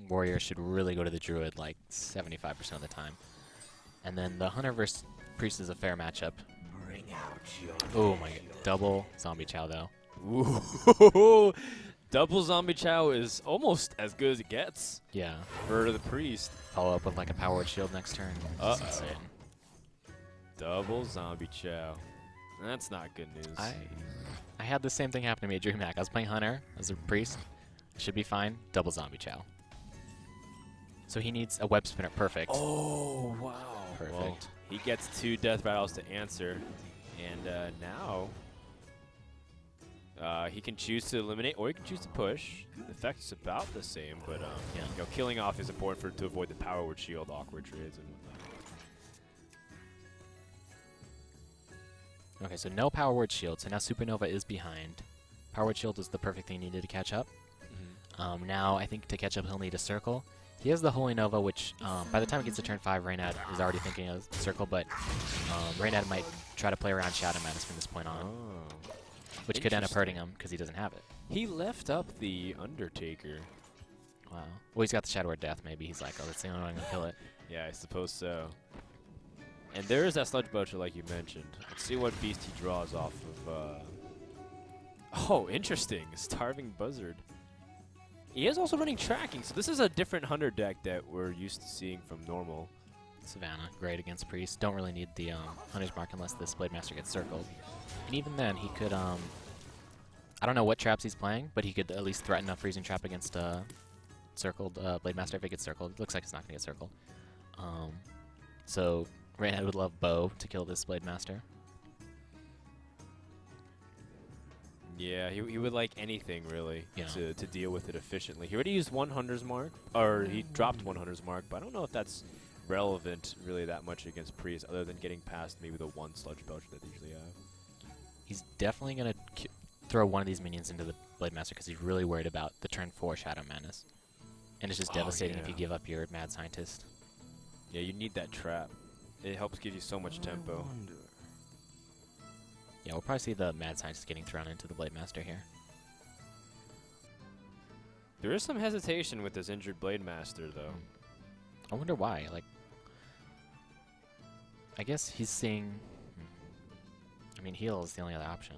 warrior should really go to the druid like 75% of the time. And then the hunter versus priest is a fair matchup. Oh my god. Double zombie chow though. Ooh. Double zombie chow is almost as good as it gets. Yeah. For the priest. Follow up with like a power word shield next turn. That's insane. Double zombie chow. That's not good news. I had the same thing happen to me at DreamHack. I was playing hunter as a priest. Should be fine. Double zombie chow. So he needs a web spinner. Perfect. Oh, wow. Perfect. Well, he gets 2 death rattles to answer. And now he can choose to eliminate or he can choose to push. The effect is about the same, but yeah. You know, killing off is important to avoid the power word shield, awkward trades, and whatnot. Okay, so no power word shield. So now Supernova is behind. Power word shield was the perfect thing he needed to catch up. Now I think to catch up he'll need a circle. He has the Holy Nova, which by the time it gets to turn 5, Reynad is already thinking of circle, but Reynad might try to play around Shadow Madness from this point on, which could end up hurting him because he doesn't have it. He left up the Undertaker. Wow. Well, he's got the Shadow Word Death, maybe. He's like, oh, that's the only way I'm going to kill it. Yeah, I suppose so. And there is that Sludge Belcher like you mentioned. Let's see what beast he draws off of. Oh, interesting. Starving Buzzard. He is also running tracking, so this is a different Hunter deck that we're used to seeing from normal. Savannah, great against Priest. Don't really need the Hunter's Mark unless this Blade Master gets circled. And even then, he could, I don't know what traps he's playing, but he could at least threaten a freezing trap against circled Blade Master if it gets circled. It looks like it's not going to get circled. So Reynad would love Bow to kill this Blade Master. Yeah, he would like anything, really, Yeah. to deal with it efficiently. He already used 100's Mark, or he dropped 100's Mark, but I don't know if that's relevant really that much against Priest, other than getting past maybe the 1 Sludge Belcher that they usually have. He's definitely going to throw one of these minions into the Blade Master because he's really worried about the turn 4 Shadow Madness. And it's just devastating if you give up your Mad Scientist. Yeah, you need that trap. It helps give you so much tempo. Yeah, we'll probably see the Mad Scientist getting thrown into the Blade Master here. There is some hesitation with this injured Blade Master, though. I wonder why. Like, I guess he's seeing... I mean, heal is the only other option.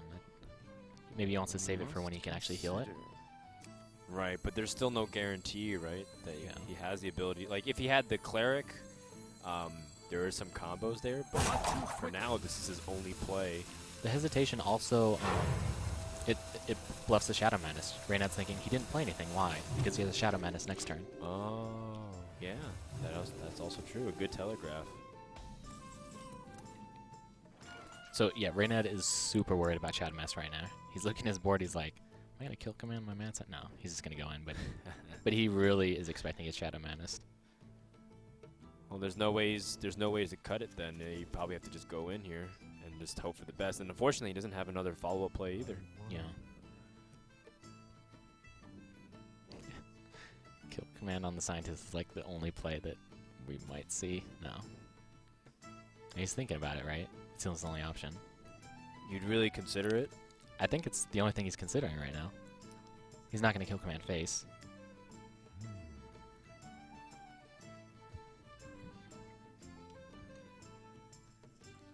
Maybe he wants to save it for when he can actually heal it. Right, but there's still no guarantee, right, that he has the ability. Like, if he had the Cleric, there are some combos there, but for now, this is his only play. The hesitation also, it bluffs the Shadow Madness. Reynad's thinking he didn't play anything. Why? Because he has a Shadow Madness next turn. Oh, yeah. That's also true. A good telegraph. So, yeah, Reynad is super worried about Shadow Madness right now. He's looking at his board. He's like, am I going to kill command my Mad Scientist? No, he's just going to go in. But he really is expecting his Shadow Madness. Well, there's no ways to cut it then. You probably have to just go in here and just hope for the best. And unfortunately, he doesn't have another follow-up play either. Yeah. Kill command on the Scientist is like the only play that we might see. No. He's thinking about it, right? It's the only option. You'd really consider it? I think it's the only thing he's considering right now. He's not going to kill command face.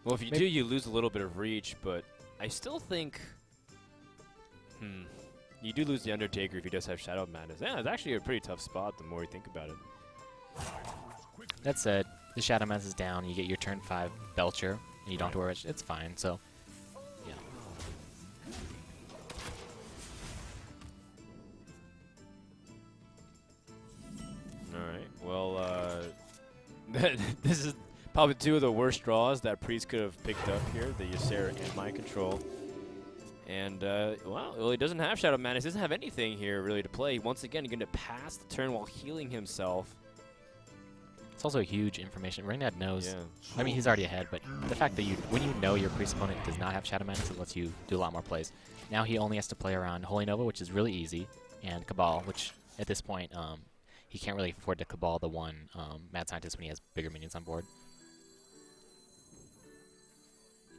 Well, if you do, you lose a little bit of reach, but I still think... You do lose the Undertaker if he does have Shadow Madness. Yeah, it's actually a pretty tough spot the more you think about it. That said, the Shadow Madness is down, you get your turn 5 Belcher, and you don't have to worry about it. It's fine, so... Yeah. Alright, well, this is probably 2 of the worst draws that Priest could have picked up here, the Ysera and Mind Control. And, well, he doesn't have Shadow Madness. He doesn't have anything here, really, to play. Once again, he's going to pass the turn while healing himself. It's also huge information. Reynad knows. Yeah. I mean, he's already ahead, but the fact that when you know your Priest opponent does not have Shadow Madness, it lets you do a lot more plays. Now he only has to play around Holy Nova, which is really easy, and Cabal, which, at this point, he can't really afford to Cabal the one Mad Scientist when he has bigger minions on board.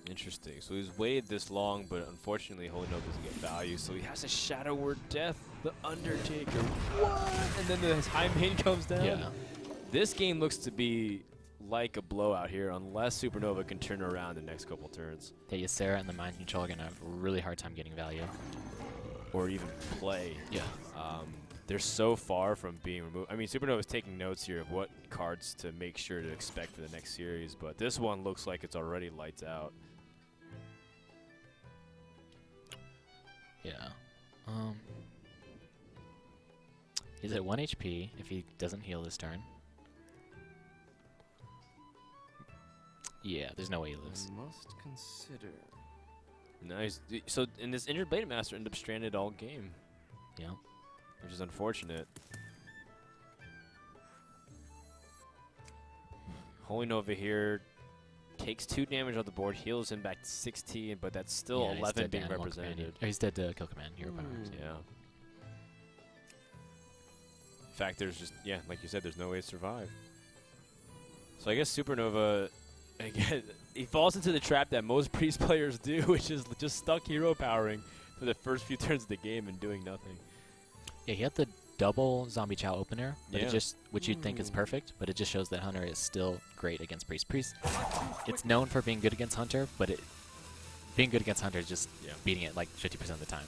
Interesting. So he's waited this long, but unfortunately, Holy Nova doesn't get value. So he has a Shadow Word Death, the Undertaker. What? And then the high main comes down. Yeah. This game looks to be like a blowout here, unless Supernova can turn around the next couple turns. Yeah, Ysera and the Mind Control are going to have a really hard time getting value. Or even play. Yeah. They're so far from being removed. I mean, Supernova is taking notes here of what cards to make sure to expect for the next series, but this one looks like it's already lights out. Yeah. He's at 1 HP if he doesn't heal this turn. Yeah, there's no way he lives. Must consider. Nice. So, in this injured Blade Master ended up stranded all game, Yeah. which is unfortunate. Holy Nova here takes 2 damage on the board, heals him back to 16, but that's still Yeah, he's 11 dead to being Animal represented. Command. Or he's dead to Kill Command, Hero Powers. Yeah. In fact, there's just, yeah, like you said, there's no way to survive. So I guess Supernova, again, he falls into the trap that most Priest players do, which is just stuck hero powering for the first few turns of the game and doing nothing. Yeah, he had the double Zombie Chow opener, but Yeah. it just, which you'd think is perfect, but it just shows that Hunter is still great against Priest. Priest, it's known for being good against Hunter, but being good against Hunter is just Yeah. beating it like 50% of the time.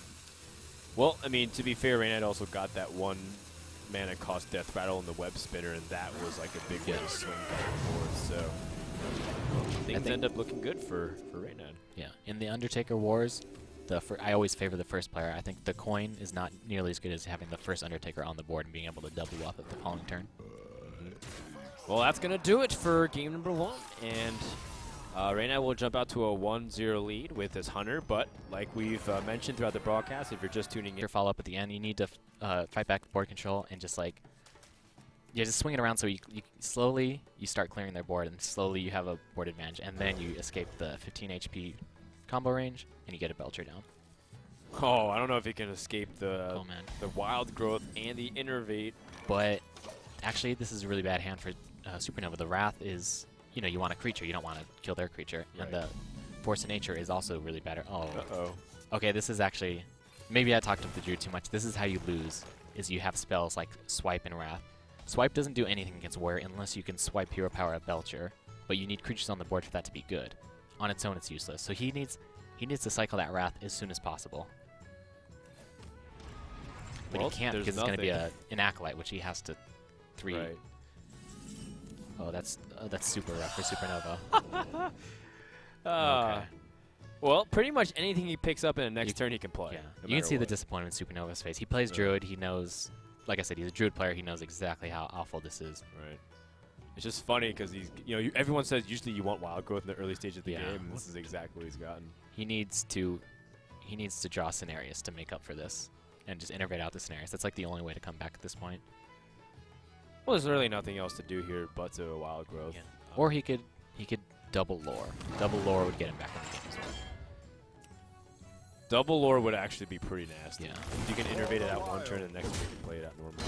Well, I mean, to be fair, Reynad also got that 1 mana cost Death Rattle in the Web Spinner, and that was like a big way to swing back and forth, so things think- end up looking good for Reynad. Yeah, in the Undertaker Wars, I always favor the first player. I think the coin is not nearly as good as having the first Undertaker on the board and being able to double up at the following turn. Well, that's going to do it for game number 1, and Reynad will jump out to a 1-0 lead with his Hunter, but like we've mentioned throughout the broadcast, if you're just tuning in, Your follow up at the end, you need to fight back board control and just like, yeah, just swing it around so you slowly you start clearing their board and slowly you have a board advantage, and then you escape the 15 HP combo range and you get a Belcher down. oh, I don't know if he can escape the Oh man. the Wild Growth and the Innervate. But actually, this is a really bad hand for Supernova. The Wrath is, you want a creature, you don't want to kill their creature, and Right. the Force of Nature is also really bad. Oh. Uh-oh. Okay, this is actually, maybe I talked up the Druid too much. This is how you lose, is you have spells like Swipe and Wrath. Swipe doesn't do anything against Warrior unless you can swipe Hero Power at Belcher, but you need creatures on the board for that to be good. On its own, it's useless. So he needs to cycle that Wrath as soon as possible. But Well, he can't there's because it's going to be nothing. an Acolyte, which he has to 3. Right. Oh, that's super rough for Supernova. Okay. Well, pretty much anything he picks up in the next turn he can play. Yeah, no you can matter see the what. disappointment in Supernova's face. He plays Right. Druid. He knows, like I said, he's a Druid player. He knows exactly how awful this is. Right. It's just funny because he's, everyone says usually you want Wild Growth in the early stage of the Yeah. game, and this is exactly what he's gotten. He needs to draw scenarios to make up for this, and just innovate out the scenarios. That's like the only way to come back at this point. Well, there's really nothing else to do here but to Wild Growth. Yeah. Or he could double lore. Double lore would get him back in the game as well. Double Lore would actually be pretty nasty. Yeah. You can innervate it out 1 turn, and the next turn you can play it out normally.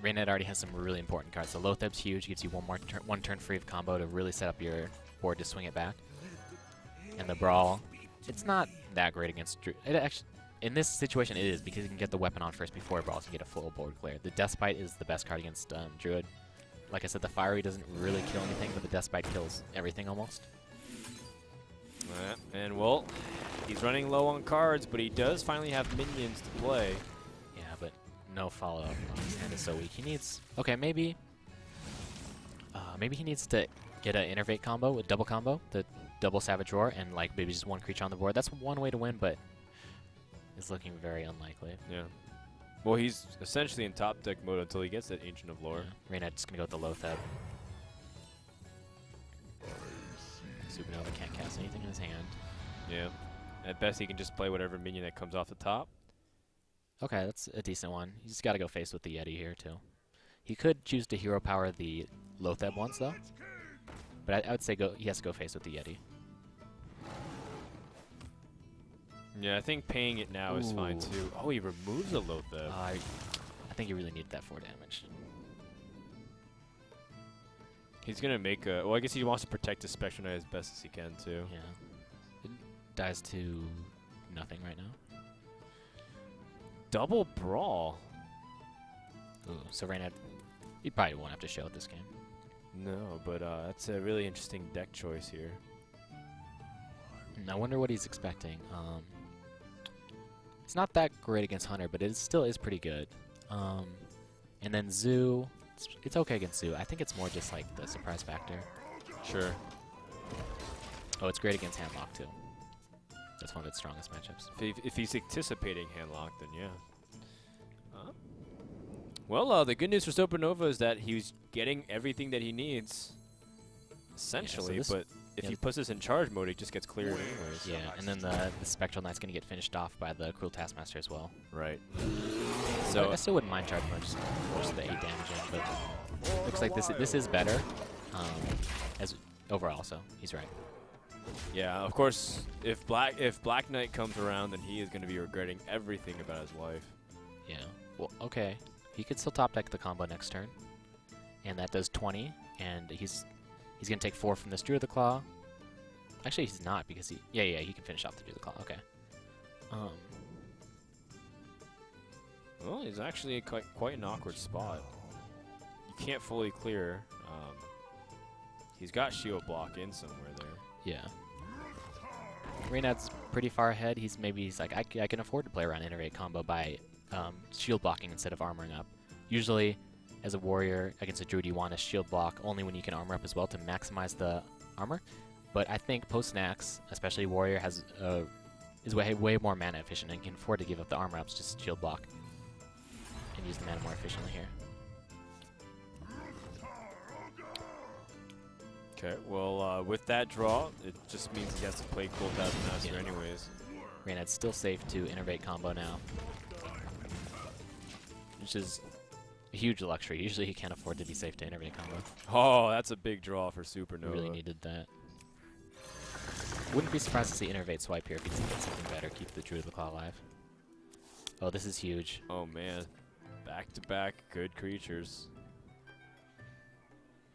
Reynad already has some really important cards. So Lotheb's huge, gives you one turn free of combo to really set up your board to swing it back. And the Brawl, it's not that great against Druid. It actually, in this situation, it is because you can get the weapon on first before it brawls and get a full board clear. The Deathbite is the best card against Druid. Like I said, the Fiery doesn't really kill anything, but the Deathbite kills everything almost. And, well, he's running low on cards, but he does finally have minions to play. Yeah, but no follow-up. Oh, his hand is so weak. He needs... Okay, maybe he needs to get an Innervate combo, a double combo, the double Savage Roar, and like maybe just 1 creature on the board. That's one way to win, but it's looking very unlikely. Yeah. Well, he's essentially in top deck mode until he gets that Ancient of Lore. Yeah. Reynad's going to go with the Lotheb. Supernova can't cast anything in his hand. Yeah. At best, he can just play whatever minion that comes off the top. Okay, that's a decent one. He's got to go face with the Yeti here, too. He could choose to hero power the Lotheb once, though. But I would say he has to go face with the Yeti. Yeah, I think paying it now is fine, Ooh. too. Oh, he removes a Lotheb. I think he really needed that 4 damage. He's gonna make a. Well, I guess he wants to protect his Spectral Knight as best as he can too. Yeah. It dies to nothing right now. Double Brawl. Ooh, so Reynad, he probably won't have to show it this game. No, but that's a really interesting deck choice here. I wonder what he's expecting. It's not that great against Hunter, but it still is pretty good. And then Zoo, it's okay against Zoo. I think it's more just like the surprise factor. Sure. Oh, it's great against Handlock too. That's one of its strongest matchups. If he's anticipating Handlock, then yeah. Well, the good news for Supernova is that he's getting everything that he needs, essentially. Yeah, so but if he puts this in charge mode, he just gets cleared anyways. Yeah, and then the Spectral Knight's going to get finished off by the Cruel Taskmaster as well. Right. So I still wouldn't mind charge mode, just the 8 damage in, but looks like this is better as overall, so he's right. Yeah, of course, if Black Knight comes around, then he is going to be regretting everything about his life. Yeah. Well, okay. He could still top deck the combo next turn, and that does 20, and he's going to take 4 from this Druid of the Claw. Actually, he's not, because he can finish off the Druid of the Claw. Okay. Well, he's actually in quite an awkward spot. You can't fully clear. He's got shield block in somewhere there. Yeah. Reynad's pretty far ahead. He's like, I can afford to play around Innervate combo by shield blocking instead of armoring up. Usually, as a warrior against a druid, you want to shield block only when you can armor up as well to maximize the armor. But I think post-Nax, especially warrior, is way more mana efficient and can afford to give up the armor ups, just shield block and use the mana more efficiently here. Okay, well, with that draw, it just means he has to play Cruel Taskmaster anyways. Reynad's still safe to Innervate combo now, which is a huge luxury. Usually he can't afford to be safe to Innervate combo. Oh, that's a big draw for Supernova. He really needed that. Wouldn't be surprised to see Innervate swipe here if he can get something better, keep the Druid of the Claw alive. Oh, this is huge. Oh, man. Back-to-back good creatures.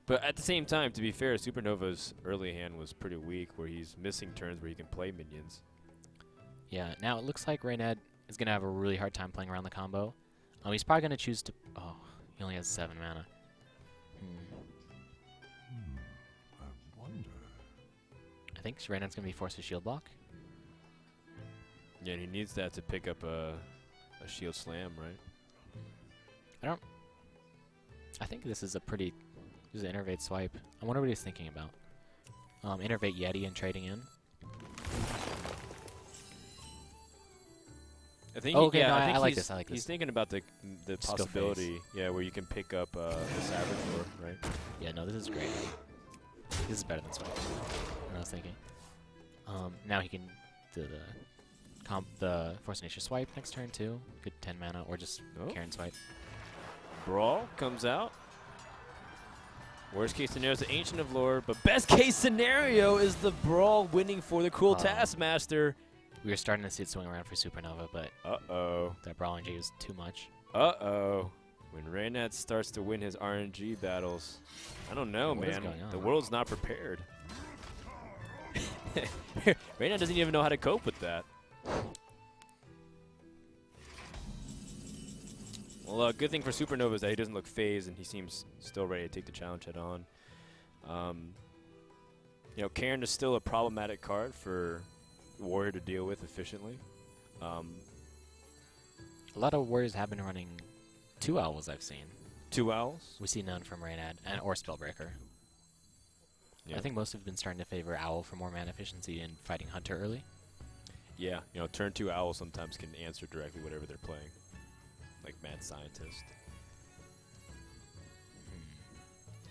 But at the same time, to be fair, Supernova's early hand was pretty weak, where he's missing turns where he can play minions. Yeah, now it looks like Reynad is going to have a really hard time playing around the combo. He's probably going to choose to... Oh, he only has 7 mana. I wonder. I think Reynad's going to be forced to shield block. Yeah, and he needs that to pick up a shield slam, right? I think this is a pretty... This is an Innervate swipe. I wonder what he's thinking about. Innervate Yeti and trading in. I think. Oh, okay, yeah, no, I think I like this. I like He's this. thinking about the Just go possibility, yeah, where you can pick up the Savage Lord, right? Yeah, no, this is great. This is better than swipe. I was thinking. Now he can do the Force of Nature swipe next turn too. Good 10 mana, or just Karen swipe. Brawl comes out. Worst case scenario is the Ancient of Lore, but best case scenario is the Brawl winning for the Cruel Taskmaster. We were starting to see it swing around for Supernova, but that Brawling G was too much. When Reynad starts to win his RNG battles, I don't know, man. The world's not prepared. Reynad doesn't even know how to cope with that. Well, good thing for Supernova is that he doesn't look phased, and he seems still ready to take the challenge head on. You know, Karen is still a problematic card for Warrior to deal with efficiently. A lot of Warriors have been running 2 Owls, I've seen. 2 Owls? We see none from Reynad, or Spellbreaker. Yeah. I think most have been starting to favor Owl for more mana efficiency and fighting Hunter early. Yeah, you know, turn 2 Owls sometimes can answer directly whatever they're playing. Like Mad Scientist.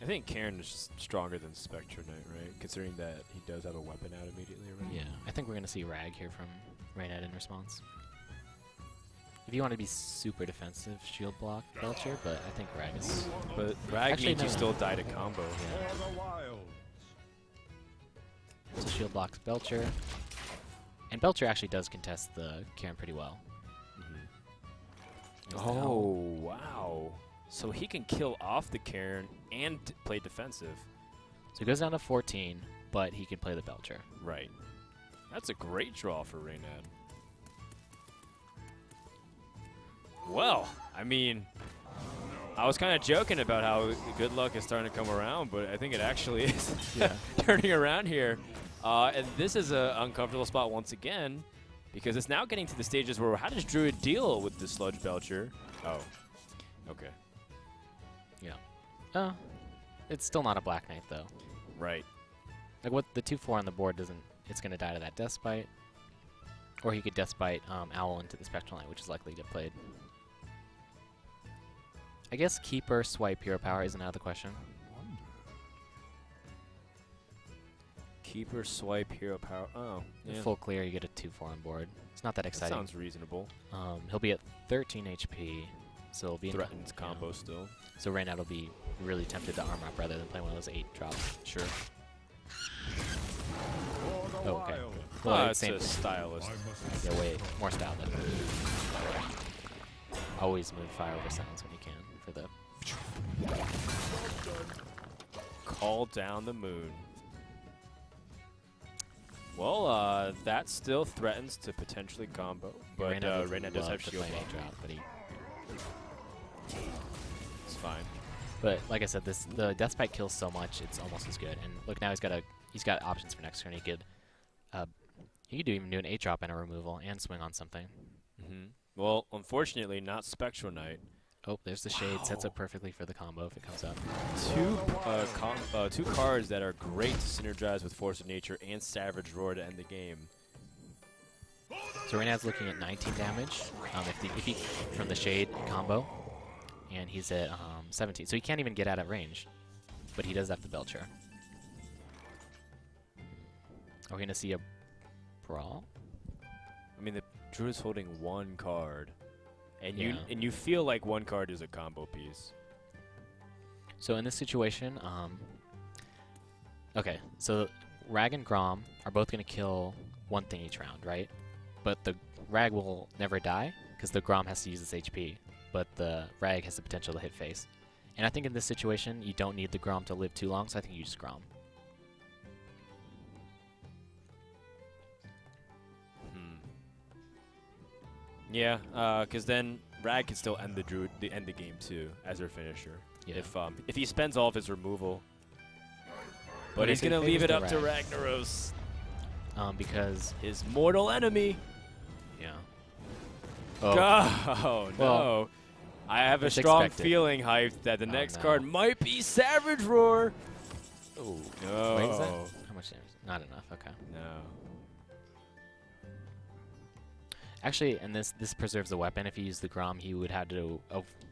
I think Karen is just stronger than Spectre Knight, right? Considering that he does have a weapon out immediately already. Yeah, I think we're going to see Rag here from Reynad in response. If you want to be super defensive, shield block Belcher, but I think Rag is... But Rag Actually, means no, you no. still die to combo. Yeah. For the wilds. So shield blocks Belcher. And Belcher actually does contest the Karen pretty well. There's the Oh, Owl. wow. So he can kill off the Karen and play defensive. So he goes down to 14, but he can play the Belcher. Right. That's a great draw for Reynad. Well, I mean, I was kind of joking about how good luck is starting to come around, but I think it actually is turning around here. And this is an uncomfortable spot once again, because it's now getting to the stages where how does Druid deal with the Sludge Belcher? Oh, okay. Yeah. It's still not a Black Knight, though. Right. Like, what the 2/4 on the board doesn't... It's going to die to that Death Spite. Or he could Death Spite Owl into the Spectral Knight, which is likely to get played. I guess Keeper, Swipe, Hero Power isn't out of the question. Wonder. Keeper, Swipe, Hero Power. Oh, yeah. Full clear, you get a 2/4 on board. It's not that That exciting. sounds reasonable. He'll be at 13 HP, so it'll be Threatens you know, combo still. So Reynad will be really tempted to arm up rather than play one of those 8 drops. Sure. Oh, okay. Oh, Well, it's same a thing. stylist. Yeah, way more style than always move fire over sounds when you can for the... Call down the moon. Well, that still threatens to potentially combo, but Reynad does have shield play up. drop, but he... It's fine. But like I said, the Death Spike kills so much, it's almost as good. And look, now he's got options for next turn. He could even do an 8-drop and a removal and swing on something. Well, unfortunately, not Spectral Knight. Oh, there's the Shade. Sets up perfectly for the combo if it comes up. Two cards that are great to synergize with Force of Nature and Savage Roar to end the game. So Reynad's looking at 19 damage if he from the Shade combo, and he's at 17. So he can't even get out of range, but he does have the Belcher. Are we going to see a Brawl? I mean, the Druid's holding one card, and Yeah. you feel like one card is a combo piece. So in this situation, okay, so Rag and Grom are both going to kill one thing each round, right? But the Rag will never die, because the Grom has to use its HP, but the Rag has the potential to hit face. And I think in this situation, you don't need the Grom to live too long, so I think you just Grom. Yeah, because then Rag can still end the game too as their finisher. Yeah. If he spends all of his removal, but But he's if he gonna leave it favors up the to Ragnaros, Because, his mortal enemy. yeah. Oh no! Well, I have a it's strong expected. feeling, Hype, that the Oh, next no. card might be Savage Roar. Oh, No. wait, is that? How much damage? Not enough, okay. No. Actually, and this preserves the weapon. If you use the Grom, he would have to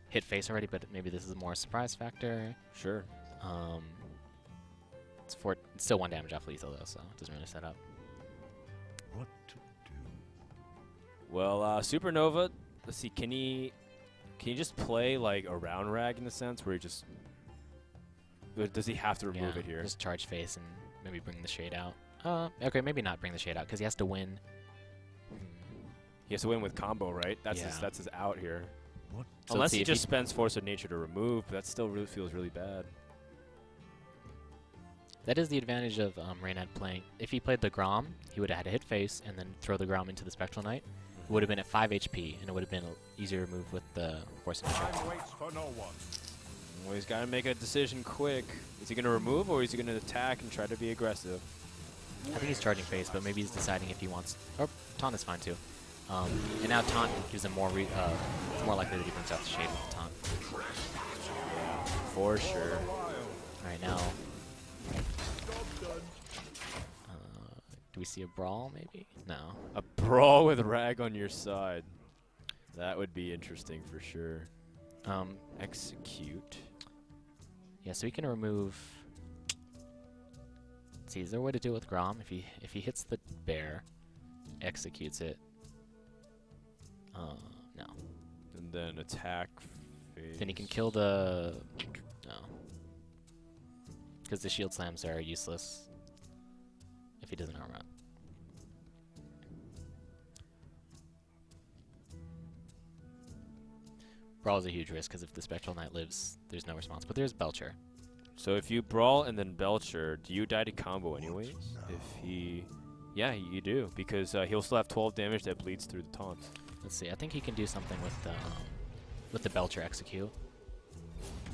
hit face already, but maybe this is a more surprise factor. Sure. It's still 1 damage off lethal, though, so it doesn't really set up. What to do? Well, Supernova. Let's see. Can he just play like around Rag in the sense where he just? Or does he have to remove it here? Just charge face and maybe bring the Shade out. Okay, maybe not bring the Shade out, because he has to win. He has to win with combo, right? That's Yeah. that's his out here. What? So Unless let's see he if just spends Force of Nature to remove, but that still really feels really bad. That is the advantage of Reynad playing. If he played the Grom, he would have had to hit face and then throw the Grom into the Spectral Knight. It would have been at 5 HP, and it would have been easier to move with the Force of Nature. Time waits for no one. Well, he's got to make a decision quick. Is he going to remove or is he going to attack and try to be aggressive? I think he's charging face, but maybe he's deciding if he wants... Or Taunt is fine, too. And now Taunt gives him more... it's more likely that he brings out the Shade with the Taunt. Yeah, for sure. Alright, now... do we see a Brawl, maybe? No. A brawl with Rag on your side. That would be interesting for sure. Execute. Yeah, so he can remove... Let's see, is there a way to do it with Grom? If he hits the bear, executes it... no. And then attack phase. Then he can kill the... No. Because the shield slams are useless if he doesn't arm up. Brawl is a huge risk, because if the Spectral Knight lives, there's no response. But there's Belcher. So if you Brawl and then Belcher, do you die to combo anyways? If he... Yeah, you do, because he'll still have 12 damage that bleeds through the taunts. Let's see. I think he can do something with the Belcher execute.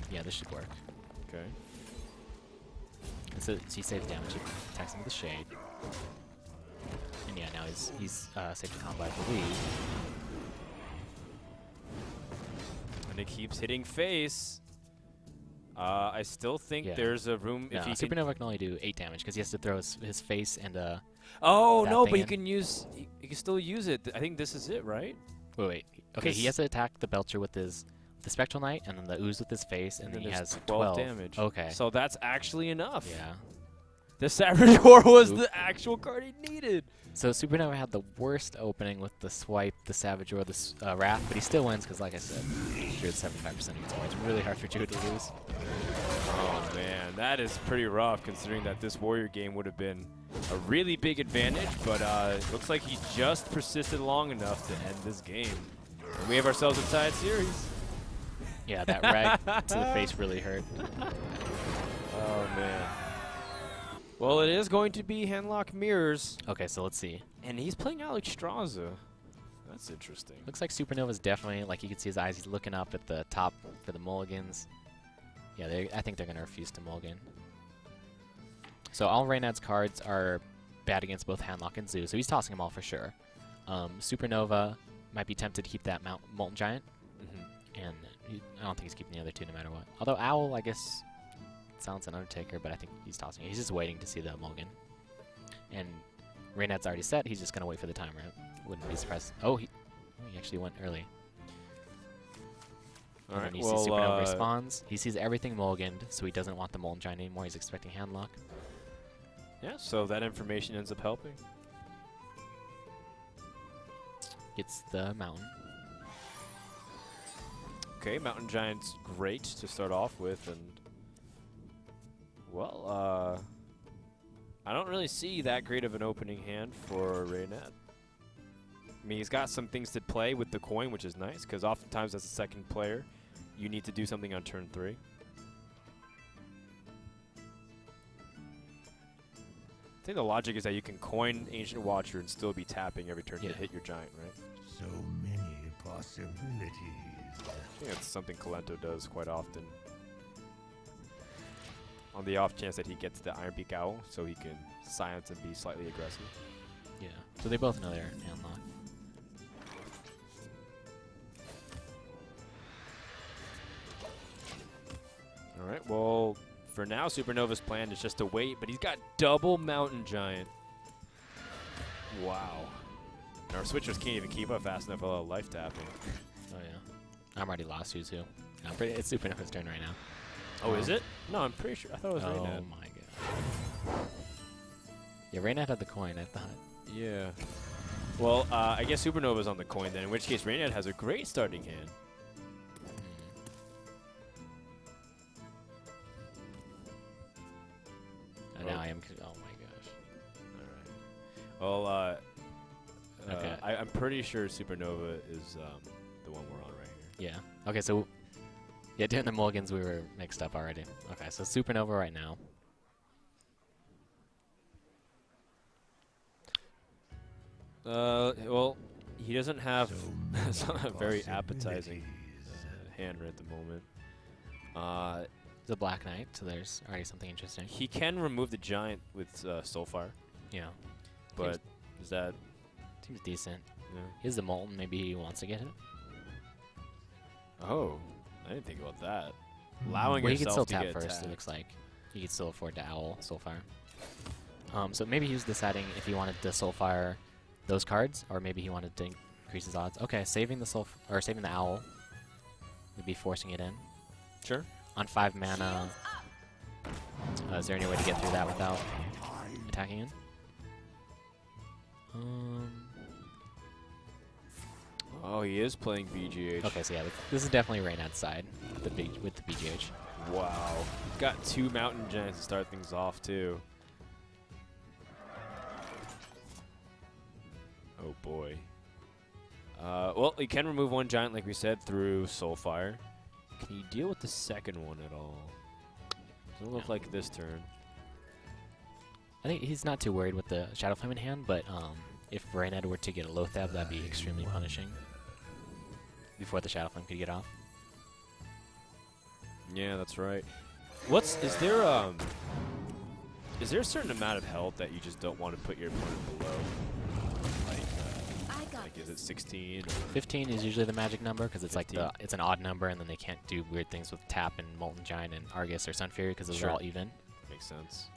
Yeah, this should work. Okay. And so he saves damage. He attacks him with the Shade. And yeah, now he's safe to combo, I believe. And it keeps hitting face. I still think there's a room if he can... Supernova can only do 8 damage because he has to throw his face and Oh, that no, thing but you in. can use... You can still use it. I think this is it, right? Wait. Okay, he has to attack the Belcher with the Spectral Knight and then the Ooze with his face, and then he there's has 12 damage. Okay. So that's actually enough. Yeah. The Saboteur was the actual card he needed. So Supernova had the worst opening with the Swipe, the Savage, or the Wrath, but he still wins because, like I said, Druid's 75% of his points. It's really hard for Druid to lose. Oh, man. That is pretty rough considering that this Warrior game would have been a really big advantage, but it looks like he just persisted long enough to end this game. And we have ourselves a tied series. Yeah, that rag to the face really hurt. Oh, man. Well, it is going to be Handlock Mirrors. Okay, so let's see. And he's playing Alex Straza. That's interesting. Looks like Supernova's definitely, like you can see his eyes, he's looking up at the top for the mulligans. Yeah, I think they're going to refuse to mulligan. So all Reynad's cards are bad against both Handlock and Zoo, so he's tossing them all for sure. Supernova might be tempted to keep that Molten Giant, and I don't think he's keeping the other two no matter what. Although Owl, I guess, sounds an Undertaker, but I think he's tossing it. He's just waiting to see the mulligan. And Reynad's already set. He's just going to wait for the timer. Wouldn't be surprised. Oh, he actually went early. All and right, then you see Supernova responds. He sees everything mulliganed, so he doesn't want the Molten Giant anymore. He's expecting Handlock. Yeah, so that information ends up helping. Gets the Mountain. Okay, Mountain Giant's great to start off with, and well, I don't really see that great of an opening hand for Reynad. I mean, he's got some things to play with the coin, which is nice, because oftentimes as a second player, you need to do something on turn 3. I think the logic is that you can coin Ancient Watcher and still be tapping every turn to hit your Giant, right? So many possibilities. I think that's something Kalento does quite often. On the off chance that he gets the Iron Beak Owl, so he can silence and be slightly aggressive. Yeah. So they both know they're Handlock. Alright, well, for now, Supernova's plan is just to wait, but he's got double Mountain Giant. Wow. And our switchers can't even keep up fast enough without life tapping. Oh, yeah. I'm already lost who's who. It's Supernova's turn right now. Oh, is it? No, I'm pretty sure. I thought it was Oh, Reynad. my God. Yeah, Reynad had the coin, I thought. Yeah. Well, I guess Supernova's on the coin then, in which case Reynad has a great starting hand. And now I am. Oh, my gosh. All right. Well, Okay. I'm pretty sure Supernova is the one we're on right here. Yeah. Okay, so. Yeah, during the mulligans, we were mixed up already. Okay, so Supernova right now. Well, he doesn't have So a very appetizing possibilities. hand right at the moment. It's a Black Knight, so there's already something interesting. He can remove the Giant with Soulfire, Yeah. but is that... Seems decent. Yeah. Here's the Molten. Maybe he wants to get it. Oh, I didn't think about that. Allowing Well, he can yourself still to tap get first, attacked. it looks like. He could still afford to Owl Soulfire. So maybe he was deciding if he wanted to Soulfire those cards, or maybe he wanted to increase his odds. Okay, saving the saving the Owl. Maybe forcing it in. Sure. On 5 mana. Is there any way to get through that without attacking in? Oh, he is playing BGH. Okay, so yeah, this is definitely Reynad's side with the BGH. Wow. He's got 2 Mountain Giants to start things off, too. Oh, boy. Well, he can remove 1 Giant, like we said, through Soulfire. Can you deal with the second one at all? Doesn't look like this turn. I think he's not too worried with the Shadow Flame in hand, but if Reynad were to get a Lothab, that'd be extremely punishing before the Shadow Flame could get off. Yeah, that's right. Is there a certain amount of health that you just don't want to put your opponent below? Like is it 16? Or 15 is usually the magic number because it's 15. like it's an odd number, and then they can't do weird things with Tap and Molten Giant and Argus or Sun Fury because those are all even. Makes sense.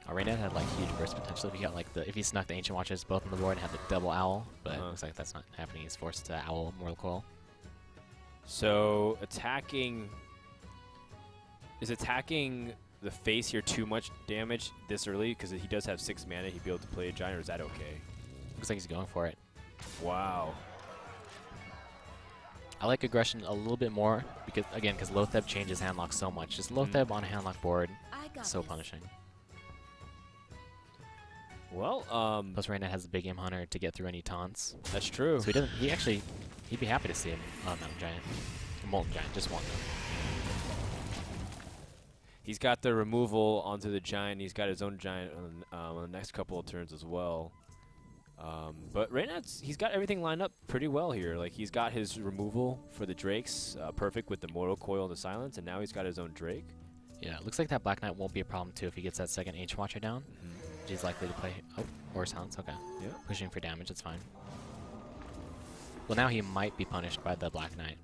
Reynad had like huge burst potential if he got like if he snuck the Ancient Watches both on the board and had the double Owl, but looks like that's not happening. He's forced to Owl Mortal Coil. So attacking the face here too much damage this early because he does have 6 mana. He'd be able to play a giant, or is that okay? Looks like he's going for it. Wow. I like aggression a little bit more because Lothab changes handlock so much. Just Lothab on a handlock board, so punishing. Well, Plus Reynad has the big game hunter to get through any taunts. that's true. So he'd be happy to see him Mountain Giant. Molten Giant, just one though. He's got the removal onto the giant. He's got his own giant on the next couple of turns as well. But Reynad's, he's got everything lined up pretty well here. Like he's got his removal for the Drakes, perfect with the Mortal Coil and the Silence, and now he's got his own Drake. Yeah, it looks like that Black Knight won't be a problem too if he gets that second H Watcher down. He's likely to play or Silence, okay. Yeah. Pushing for damage, that's fine. Well, now he might be punished by the Black Knight.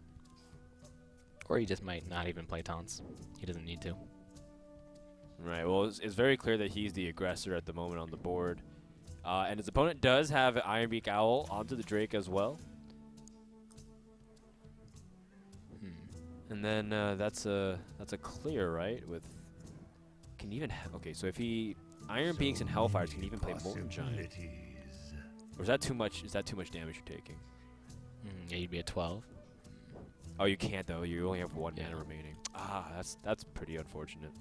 Or he just might not even play taunts. He doesn't need to. Right, well, it's very clear that he's the aggressor at the moment on the board. And his opponent does have an Ironbeak Owl onto the Drake as well. And then that's a clear, right? With can even okay, so if he Iron Beaks and Hellfires can even play Molten Giant. Or is that too much? Is that too much damage you're taking? Yeah, you'd be at 12. Oh, you can't though. You only have 1 mana remaining. Ah, that's pretty unfortunate.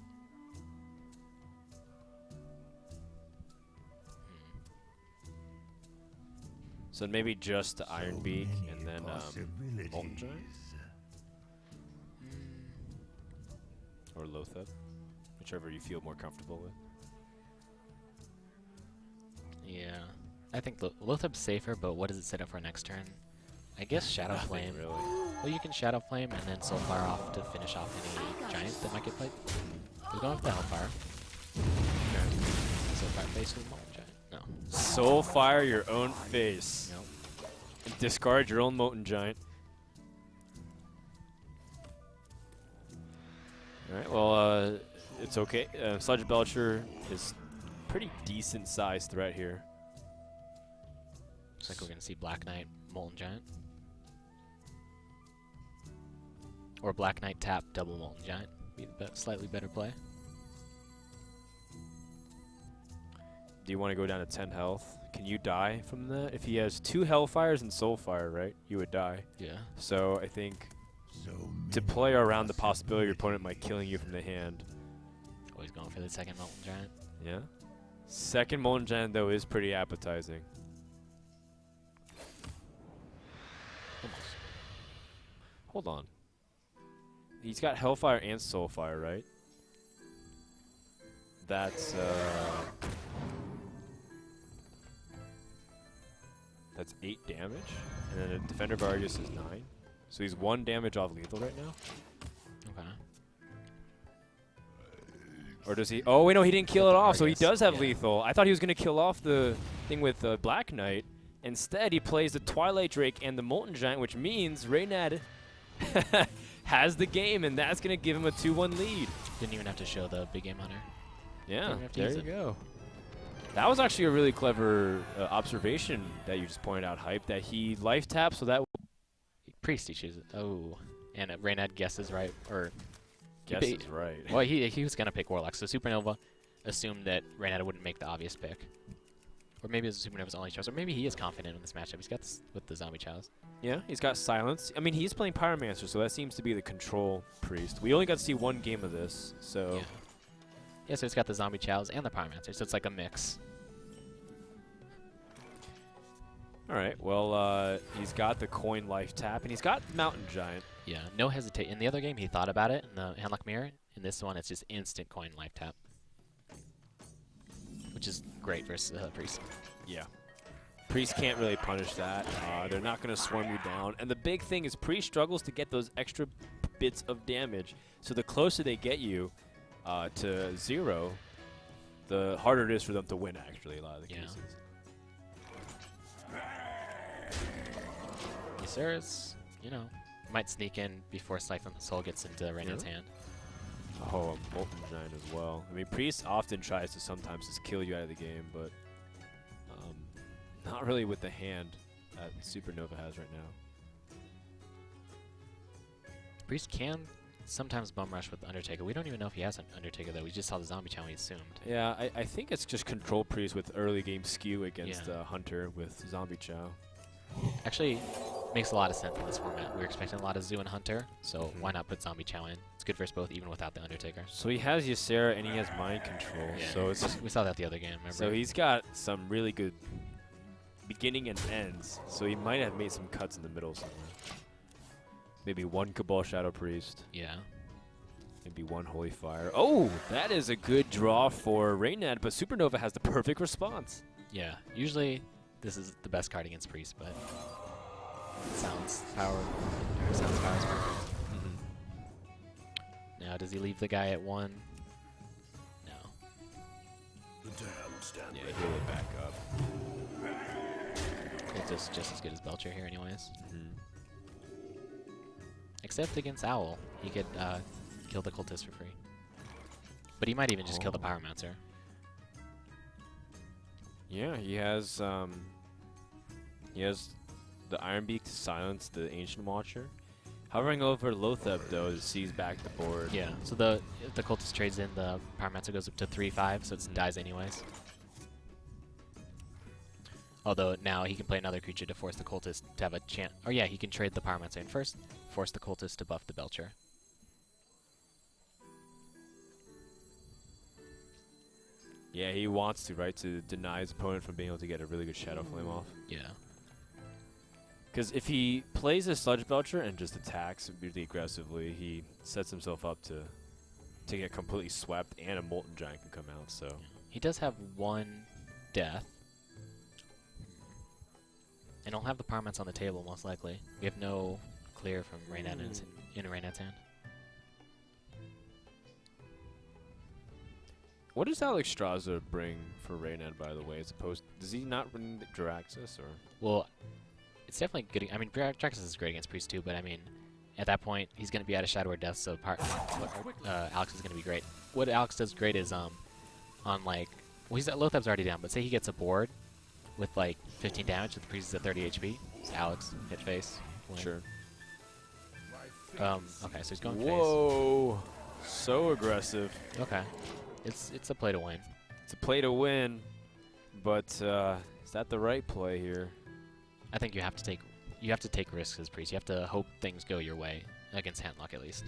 So maybe just the Iron Beak and then Molten Giant? Or Lothab, whichever you feel more comfortable with. Yeah. I think Lothab's safer, but what does it set up for next turn? I guess Shadow Flame. Really. Well, you can Shadow Flame and then Soulfire off to finish off any Giant that might get played. We're going for the Hellfire. Soulfire face with Molten Giant. No. Soulfire your own face. Nope. And discard your own Molten Giant. Alright, well, it's okay. Sludge Belcher is pretty decent sized threat here. Looks like we're going to see Black Knight, Molten Giant. Or Black Knight tap, double Molten Giant. Be the slightly better play. Do you want to go down to 10 health? Can you die from that? If he has 2 Hellfires and Soulfire, right? You would die. Yeah. So I think to play around the possibility your opponent might killing you from the hand. Always going for the second Molten Giant. Yeah. Second Molten Giant, though, is pretty appetizing. Almost. Hold on. He's got Hellfire and Soulfire, right? That's 8 damage. And then a Defender of Argus is 9. So he's 1 damage off lethal right now? Okay. Or does he? Oh, wait, no, he didn't kill it off, so he Argus, does have yeah. lethal. I thought he was going to kill off the thing with Black Knight. Instead, he plays the Twilight Drake and the Molten Giant, which means Reynad has the game, and that's going to give him a 2-1 lead. Didn't even have to show the big game hunter. Yeah, Didn't have to there use you it. go. That was actually a really clever observation that you just pointed out, Hype, that he life taps, so that Priest he chooses. Oh. And Reynad guesses right. Or guesses right. well, he was going to pick Warlock. So Supernova assumed that Reynad wouldn't make the obvious pick. Or maybe it's Supernova's only choice. Or maybe he is confident in this matchup. He's got this with the Zombie Chows. Yeah, he's got Silence. I mean, he's playing Pyromancer, so that seems to be the control priest. We only got to see 1 game of this, so... Yeah. Yeah, so it's got the Zombie Chows and the Pyromancer, so it's like a mix. Alright, well, he's got the coin life tap, and he's got Mountain Giant. Yeah, no hesitate. In the other game, he thought about it in the Handlock Mirror, In this one, it's just instant coin life tap, which is great versus Priest. Yeah. Priest can't really punish that. They're not going to swarm you down. And the big thing is Priest struggles to get those extra bits of damage. So the closer they get you to 0, the harder it is for them to win, actually, a lot of the cases. Yes, sir. It's, you know, might sneak in before Siphon Soul gets into Reynad's hand. Oh, a Molten Giant as well. I mean, Priest often tries to sometimes just kill you out of the game, but not really with the hand that Supernova has right now. Priest can sometimes bum rush with Undertaker. We don't even know if he has an Undertaker, though. We just saw the zombie challenge, we assumed. Yeah, I think it's just control Priest with early game skew against Yeah. Hunter with Zombie Chow. Actually, makes a lot of sense in this format. We were expecting a lot of Zoo and Hunter, so why not put Zombie Chow in? It's good versus both, even without the Undertaker. So he has Ysera and he has Mind Control. Yeah. So it's We saw that the other game, remember? so he's got some really good beginning and ends. So he might have made some cuts in the middle somewhere. Maybe one Cabal Shadow Priest. Yeah. Maybe one Holy Fire. Oh, that is a good draw for Reynad, but Supernova has the perfect response. Yeah. Usually, this is the best card against Priest, but sounds power. Or sounds power is perfect. Now, does he leave the guy at 1? No. Yeah, he'll it back up. Cultist just as good as Belcher here, anyways. Except against Owl, he could kill the Cultist for free. But he might even just kill the Pyromancer. Yeah, he has the Iron Beak to silence the Ancient Watcher. Hovering over Lotheb though sees back the board. Yeah, so if the Cultist trades in, the Pyromancer goes up to 3/5, so it dies anyways. Although now he can play another creature to force the Cultist to have a chance. Or yeah, he can trade the Pyromancer in first, force the Cultist to buff the Belcher. Yeah, he wants to, right? To deny his opponent from being able to get a really good Shadow Flame off. Yeah. Because if he plays a Sludge Belcher and just attacks really aggressively, he sets himself up to get completely swept, and a Molten Giant can come out. So He does have 1 death. And he'll have the Pyromancer on the table, most likely. We have no clear from Reynad in Reynad's hand. what does Alex Straza bring for Reynad, by the way, as opposed? Does he not bring the Jiraxis or? Well, it's definitely good. I mean, Draxus is great against Priest too, but I mean, at that point, he's going to be out of Shadow or Death, so Alex is going to be great. What Alex does great is on like, well, Lotheb's already down, but say he gets a board with like 15 damage, and the Priest is at 30 HP. So Alex hit face. Win. Sure. Okay, so he's going face. Whoa! So aggressive. Okay, it's a play to win. It's a play to win, but is that the right play here? I think you have to take risks as Priest. You have to hope things go your way against Handlock at least.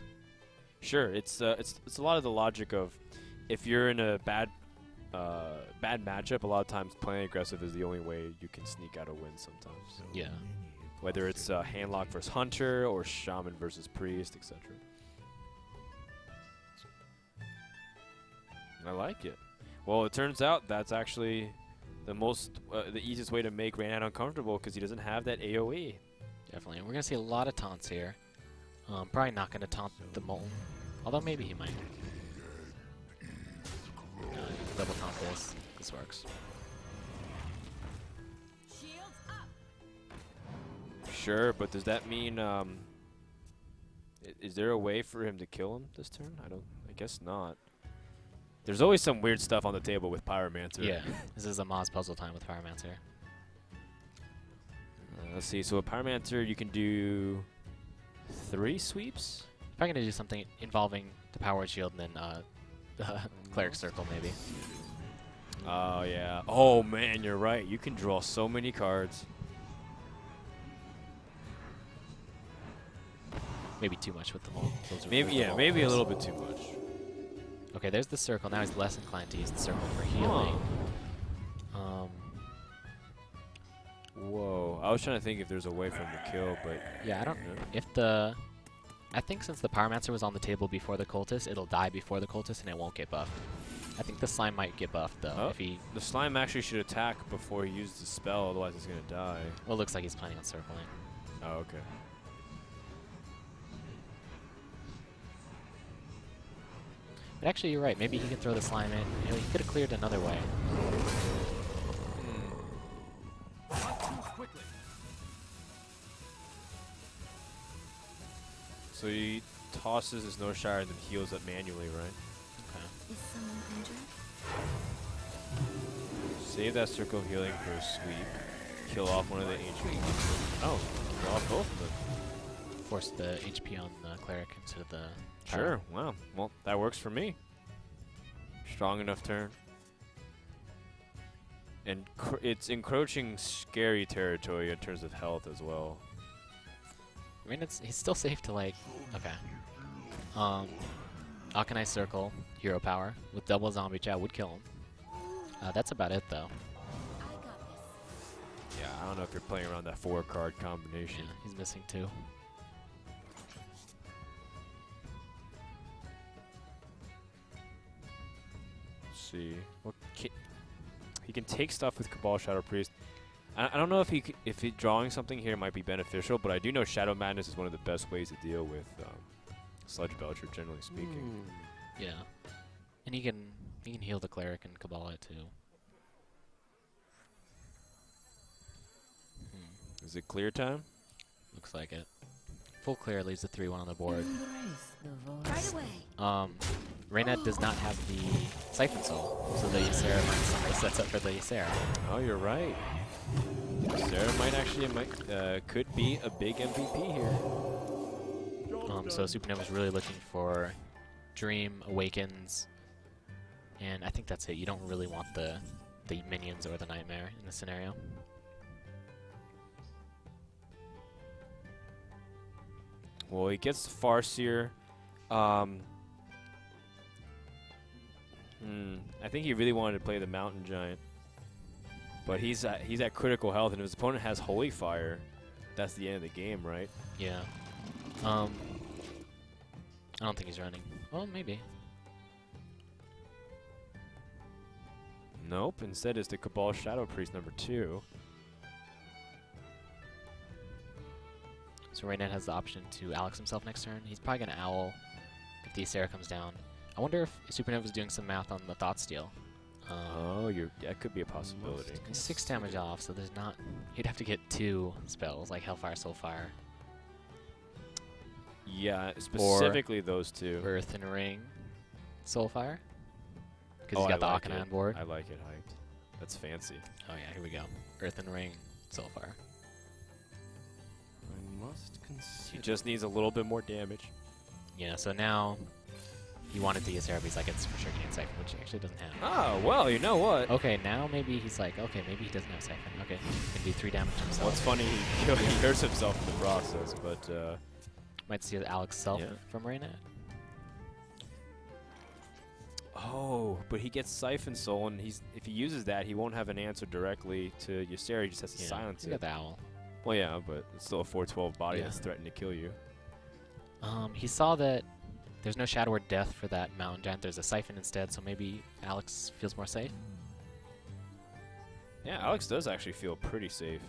Sure, it's a lot of the logic of if you're in a bad matchup, a lot of times playing aggressive is the only way you can sneak out a win sometimes. Yeah. Whether it's Handlock versus Hunter or Shaman versus Priest, etc. I like it. Well, it turns out that's actually the easiest way to make Reynad uncomfortable because he doesn't have that AoE. Definitely. And we're going to see a lot of taunts here. Probably not going to taunt the Molten. Although maybe he might. Double taunt this. This works. Sure, but does that mean is there a way for him to kill him this turn? I guess not. There's always some weird stuff on the table with Pyromancer. Yeah. This is a Moz puzzle time with Pyromancer. Let's see. So with Pyromancer, you can do 3 sweeps. If I'm going to do something involving the Power Shield and then the Cleric Circle, maybe. Oh, yeah. Oh, man, you're right. You can draw so many cards. Maybe too much with the Molten. Maybe a little bit too much. Okay, there's the Circle. Now he's less inclined to use the Circle for healing. Whoa. I was trying to think if there's a way for him to kill, but Yeah, I don't know. if the I think since the Pyromancer was on the table before the Cultist, it'll die before the Cultist and it won't get buffed. I think the Slime might get buffed though. Oh, If he, the slime actually should attack before he uses the spell, otherwise he's gonna die. well, it looks like he's planning on circling. Oh, okay. But actually, you're right. Maybe he can throw the Slime in. You know, he could have cleared another way. So he tosses his Nose Shire and then heals up manually, right? Okay. Is someone injured? Save that circle of healing for a sweep. Kill off one of the HP. Oh, kill off both of them. Force the HP on the Cleric instead of the Sure, wow. Well, that works for me. Strong enough turn. And it's encroaching scary territory in terms of health as well. I mean, he's still safe to like. Okay. Alkanai Circle, Hero Power with double Zombie Chat would kill him. That's about it though. I got this. Yeah, I don't know if you're playing around that 4-card combination. Yeah, he's missing 2. Let's see. What he can take stuff with Cabal Shadow Priest. I don't know if if he drawing something here might be beneficial, but I do know Shadow Madness is one of the best ways to deal with Sludge Belcher, generally speaking. Yeah, and he can heal the Cleric and Cabal it too. Is it clear time? Looks like it. Full clear leaves the 3-1 on the board. Right away. Reynad does not have the Siphon Soul, so the Ysera sets up for the Ysera. Oh, you're right. Sarah could be a big MVP here. So Supernova's really looking for Dream, Awakens, and I think that's it. You don't really want the minions or the Nightmare in this scenario. Well, he gets Farseer. I think he really wanted to play the Mountain Giant. But he's at critical health, and if his opponent has Holy Fire, that's the end of the game, right? Yeah. I don't think he's running. Well, maybe. Nope. Instead, it's the Cabal Shadow Priest number 2. So Reynad has the option to Alex himself next turn. He's probably going to Owl if the Ysera comes down. I wonder if Supernova's doing some math on the Thought Steal. That could be a possibility. He's 6 damage off, so there's not... He'd have to get 2 spells, like Hellfire, Soulfire. Yeah, specifically those 2. Earth and Ring, Soulfire. Because he's got the Akane on board. I like it hyped. That's fancy. Oh yeah, here we go. Earth and Ring, Soulfire. I must consider. He just needs a little bit more damage. Yeah, so now he wanted the Ysera, but he's like, it's for sure getting Siphon, which he actually doesn't have. Oh, well, you know what? Okay, now maybe he's like, okay, maybe he doesn't have Siphon. Okay, he can do 3 damage himself. Well, it's funny, he hurts himself in the process, but... Might see Alex self from Reynad. Oh, but he gets Siphon Soul, and if he uses that, he won't have an answer directly to Ysera. He just has to silence he it. got the Owl. Well, yeah, but it's still a 4/12 body Yeah. that's threatening to kill you. He saw that there's no Shadow Word Death for that Mountain Giant. There's a Siphon instead, so maybe Alex feels more safe. Yeah, Alex does actually feel pretty safe.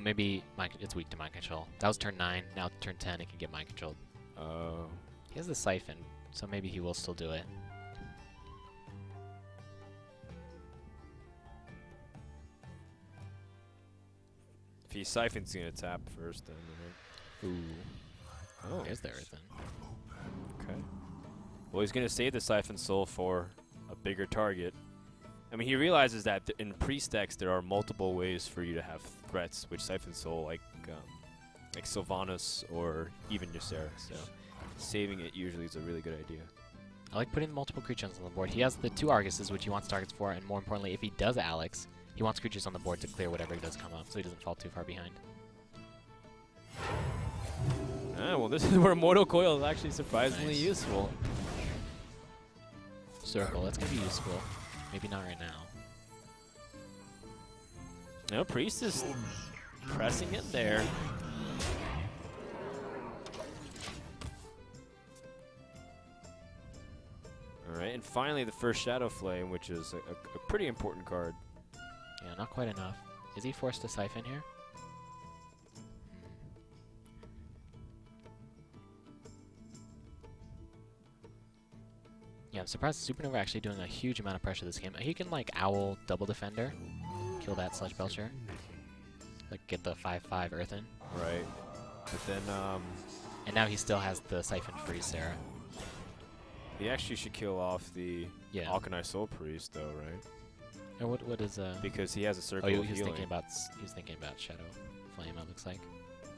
Maybe it's weak to Mind Control. That was turn 9. Now turn 10, it can get Mind Controlled. Oh. He has the Siphon, so maybe he will still do it. If he Siphon's going to tap first, then. Right? Ooh. Oh. There's the Earthen. Okay. Well, he's going to save the Siphon Soul for a bigger target. I mean, he realizes that in Priest decks, there are multiple ways for you to have threats, which Siphon Soul, like Sylvanas or even Ysera. So saving it usually is a really good idea. I like putting multiple creatures on the board. He has the 2 Arguses, which he wants targets for, and more importantly, if he does Alex, he wants creatures on the board to clear whatever does come up, so he doesn't fall too far behind. Ah, well, this is where Mortal Coil is actually surprisingly useful. Circle, that's going to be useful. Maybe not right now. No, Priest is pressing in there. and finally the first Shadow Flame, which is a pretty important card. Yeah, not quite enough. Is he forced to Siphon here? Yeah, I'm surprised Supernova actually doing a huge amount of pressure this game. He can, like, Owl double defender, kill that Sludge Belcher, like, get the 5/5 Earthen. Right. But then, And now he still has the Siphon Freeze Sarah. he actually should kill off the Yeah. Alkanai Soul Priest, though, right? And what is Because he has a circle Oh, he of was healing. thinking about Shadow Flame. It looks like.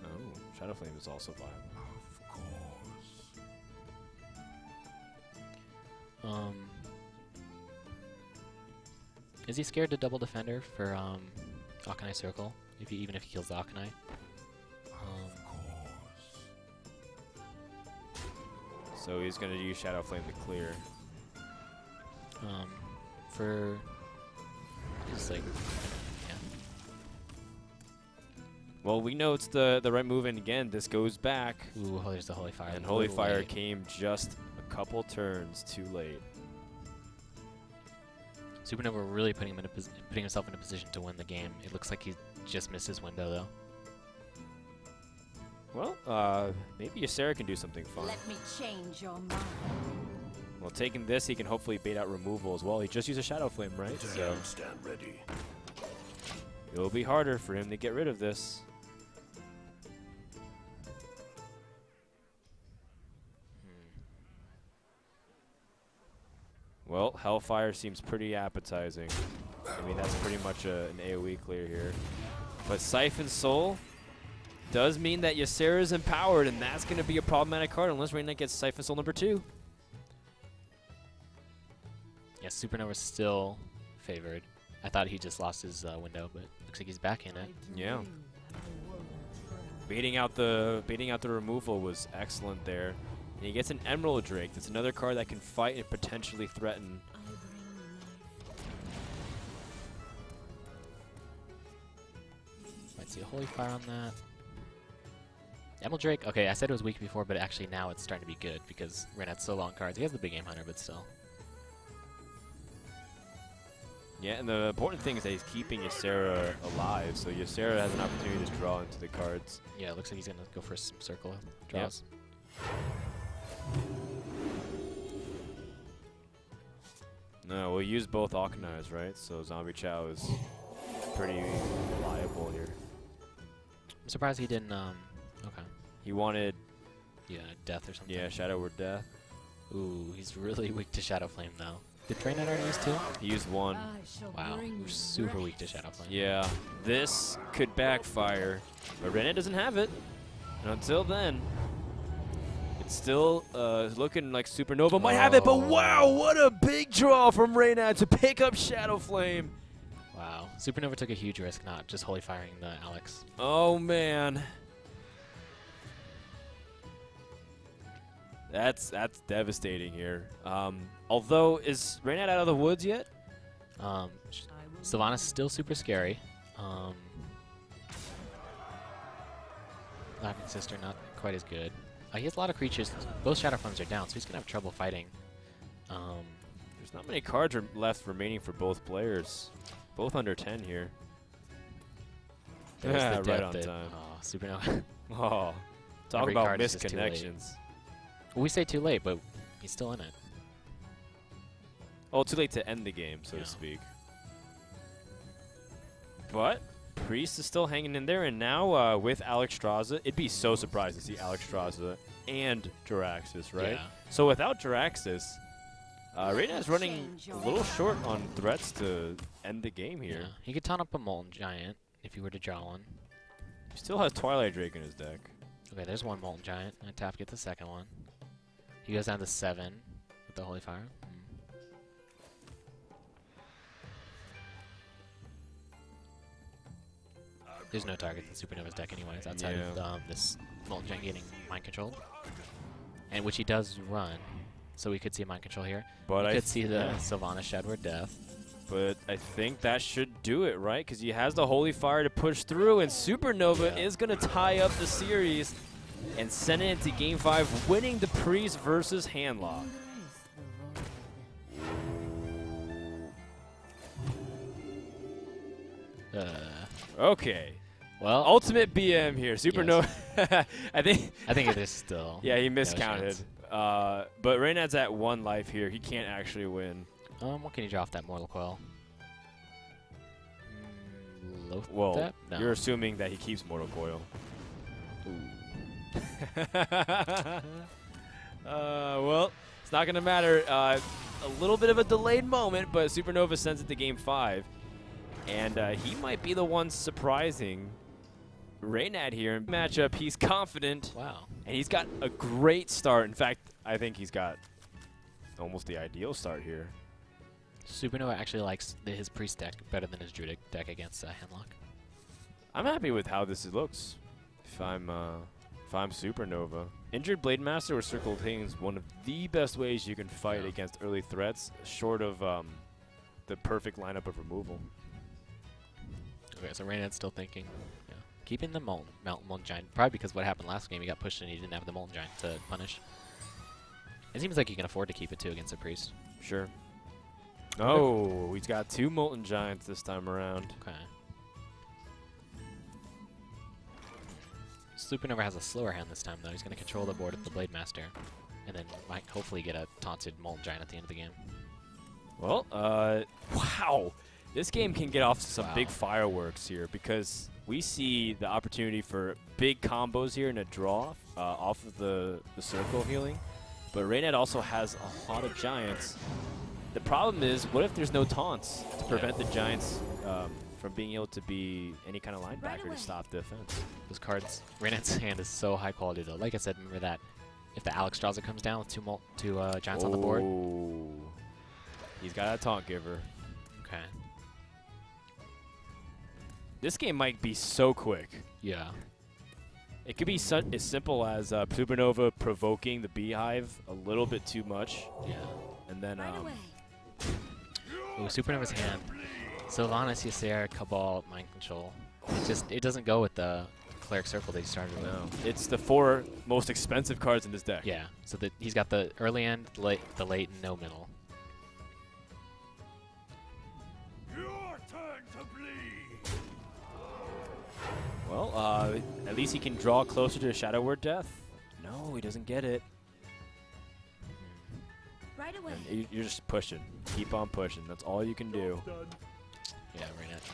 Oh, Shadow Flame is also viable. Of course. Is he scared to double defender for Alkanai Circle? Even if he kills the Alkanai? Of course. So he's going to use Shadow Flame to clear. For just like Well, we know it's the right move, and again, this goes back. ooh, there's the Holy Fire. And a Holy little Fire late. came just a couple turns too late. Supernova really putting himself in a position to win the game. It looks like he just missed his window though. Well, maybe Ysera can do something fun. Let me change your mind. Well, taking this, he can hopefully bait out removal as well. He just used a Shadow Flame, right? So Stand ready. it'll be harder for him to get rid of this. Well, Hellfire seems pretty appetizing. I mean, that's pretty much an AoE clear here. But Siphon Soul does mean that Ysera is empowered, and that's going to be a problematic card unless Reynad gets Siphon Soul number 2. Yeah, Supernova's still favored. I thought he just lost his window, but looks like he's back in it. Yeah. Baiting out the removal was excellent there. And he gets an Emerald Drake. That's another card that can fight and potentially threaten. Might see a Holy Fire on that. Emerald Drake, okay, I said it was weak before, but actually now it's starting to be good because Reynad's so long cards. He has the Big Game Hunter, but still. Yeah, and the important thing is that he's keeping Ysera alive, so Ysera has an opportunity to draw into the cards. Yeah, it looks like he's going to go for some circle draws. No, we'll use both Alkanais, right? So Zombie Chow is pretty reliable here. I'm surprised he didn't, okay. He wanted, Yeah, Death or something. yeah, Shadow Word Death. Ooh, he's really weak to Shadow Flame, though. Did Reynad already use 2? He used 1. Wow, we're super weak to Shadow Flame. Yeah, this could backfire, but Reynad doesn't have it. And until then, it's still looking like Supernova might have it, but wow, what a big draw from Reynad to pick up Shadow Flame. Wow, Supernova took a huge risk not just Holy Firing the Alex. Oh, man. That's devastating here. Although, is Reynad out of the woods yet? Sylvanas still super scary. Laughing Sister not quite as good. He has a lot of creatures. Both Shadow Flames are down, so he's gonna have trouble fighting. There's not many cards left remaining for both players. Both under 10 here. There's the Right death on that- time. Oh, Supernova. Oh, talk Every about card is just too late. misconnections. Well, we say too late, but he's still in it. Oh, too late to end the game, so Yeah. to speak. But Priest is still hanging in there, and now with Alexstrasza, it'd be so surprised to see Alexstrasza and Jiraxxus, right? Yeah. So without Jiraxxus, Reynad's running a little short on threats to end the game here. Yeah. He could taunt up a Molten Giant if he were to draw one. He still has Twilight Drake in his deck. Okay, there's one Molten Giant. I tap, get the second one. He goes down to 7 with the Holy Fire. There's no target in Supernova's deck anyways, outside of this Molten Giant getting mind controlled. And which he does run, so we could see mind control here. But We I could see the Sylvanas Shadowward Death. But I think that should do it, right? Because he has the Holy Fire to push through, and Supernova is going to tie up the series and send it into Game 5, winning the Priest versus Handlock. Okay. Well, Ultimate BM here. Supernova. I think it is still. yeah, he no miscounted. chance. But Reynad's at 1 life here. He can't actually win. What can you draw off that Mortal Coil? Loath Well, that? No. you're assuming that he keeps Mortal Coil. Well, it's not going to matter. A little bit of a delayed moment, but Supernova sends it to game 5. And he might be the one surprising Reynad here in matchup. He's confident. Wow. And he's got a great start. In fact, I think he's got almost the ideal start here. Supernova actually likes his priest deck better than his druidic deck against Hemlock. I'm happy with how this looks. If I'm Supernova, Injured Blade Master or Circled Thing is one of the best ways you can fight against early threats, short of the perfect lineup of removal. Okay, so Reynad's still thinking, keeping the Molten Giant, probably because what happened last game, he got pushed and he didn't have the Molten Giant to punish. It seems like he can afford to keep it too against a priest. Sure. Oh, he's got 2 Molten Giants this time around. Okay. Supernova has a slower hand this time though. He's going to control the board with the Blade Master, and then might hopefully get a taunted Molten Giant at the end of the game. Well, wow. This game can get off to some big fireworks here because we see the opportunity for big combos here in a draw off of the circle healing. But Reynad also has a lot of giants. The problem is, what if there's no taunts to prevent the giants from being able to be any kind of linebacker to stop defense? Those cards, Reynad's hand is so high quality though. Like I said, remember that if the Alex draws it comes down with two giants on the board. He's got a taunt giver. Okay. This game might be so quick. Yeah. It could be as simple as Supernova provoking the Beehive a little bit too much. Yeah. And then, Ooh, Supernova's hand. Sylvanas, Ysera, Cabal, Mind Control. It doesn't go with the Cleric Circle that he started with. no. It's the 4 most expensive cards in this deck. Yeah. So he's got the early end, the late, and no middle. Your turn to bleed. Well, at least he can draw closer to Shadow Word Death. No, he doesn't get it. Right away. And you're just pushing. Keep on pushing. That's all you can do. Yeah,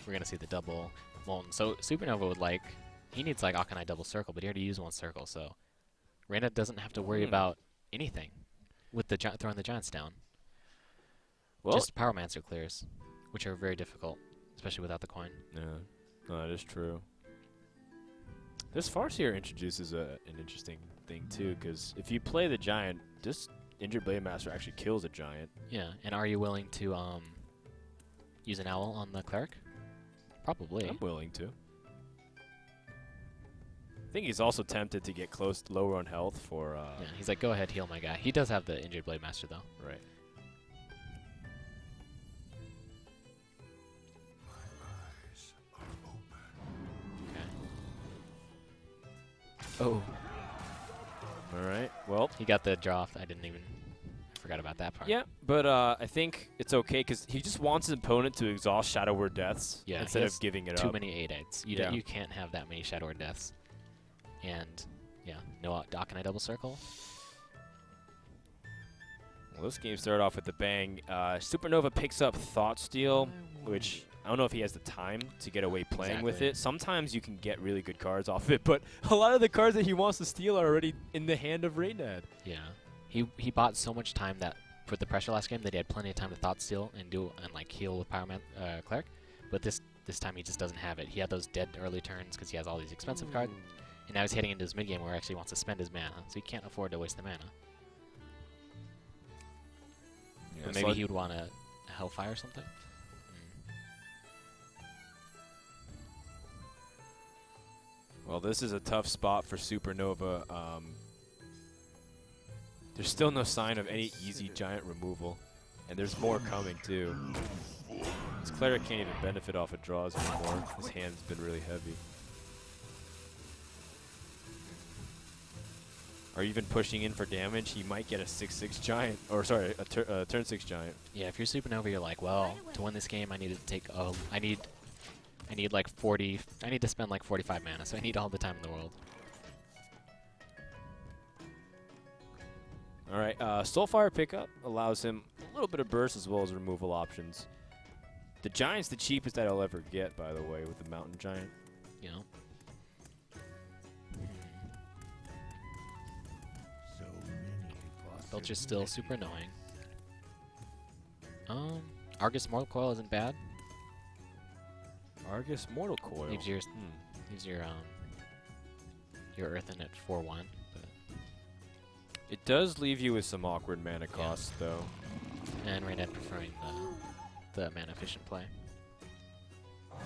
we're gonna see the double Molten. So Supernova would he needs Akanai double circle, but he already used 1 circle, so Reynad doesn't have to worry about anything with the throwing the giants down. Well, just Pyromancer clears, which are very difficult, especially without the coin. yeah, no, that is true. This farce here introduces an interesting thing too, because if you play the giant, this Injured Blade Master actually kills a giant. Yeah, and are you willing to use an owl on the cleric? Probably. I'm willing to. I think he's also tempted to get close, lower on health for. Yeah, he's like, go ahead, heal my guy. He does have the Injured Blade Master though. Right. Eyes are open. Okay. Oh, All right. Well. he got the draw. I forgot about that part. Yeah, but I think it's okay because he just wants his opponent to exhaust Shadow Word Deaths instead of giving it too up. many 8/8s. You can't have that many Shadow Word Deaths. And yeah, no Akanai double circle. Well, this game started off with a bang. Supernova picks up Thought Steal, which I don't know if he has the time to get away playing with Exactly. it. Sometimes you can get really good cards off it, but a lot of the cards that he wants to steal are already in the hand of Reynad. Yeah, he bought so much time that for the pressure last game that he had plenty of time to Thought Steal and heal with Cleric. But this time he just doesn't have it. He had those dead early turns because he has all these expensive cards, and now he's heading into his mid game where he actually wants to spend his mana, so he can't afford to waste the mana. Yeah, Or maybe he would want a Hellfire or something. Well, this is a tough spot for Supernova. There's still no sign of any easy giant removal, and there's more coming too. His Cleric can't even benefit off of draws anymore. His hand's been really heavy. Or even pushing in for damage, he might get a 6/6 giant, or sorry, a turn 6 giant. Yeah, if you're Supernova, you're like, well, to win this game, I need to take I need I need like 40. I need to spend like 45 mana, so I need all the time in the world. All right, Soulfire pickup allows him a little bit of burst as well as removal options. The Giant's the cheapest that I'll ever get, by the way, with the Mountain Giant. You know. So many Belcher's still super annoying. Argus Mortal Coil isn't bad. Argus Mortal Coil. Leaves your Earth in at 4/1. But It does leave you with some awkward mana costs, though. and Reynad preferring the mana efficient play. So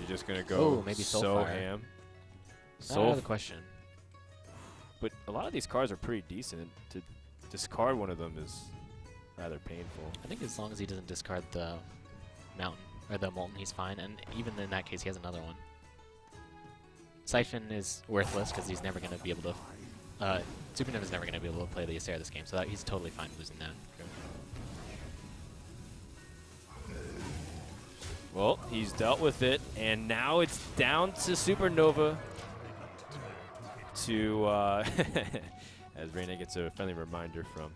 you're just gonna go Ooh, maybe so Soulfire. ham. Out the question. But a lot of these cards are pretty decent. To discard one of them is rather painful. I think as long as he doesn't discard the Mountain or the Molten, he's fine. And even in that case, he has another one. Siphon is worthless because he's never going to be able to. Supernova's never going to be able to play the Ysera this game, so he's totally fine losing that. Well, he's dealt with it, and now it's down to Supernova to, as Reynad gets a friendly reminder from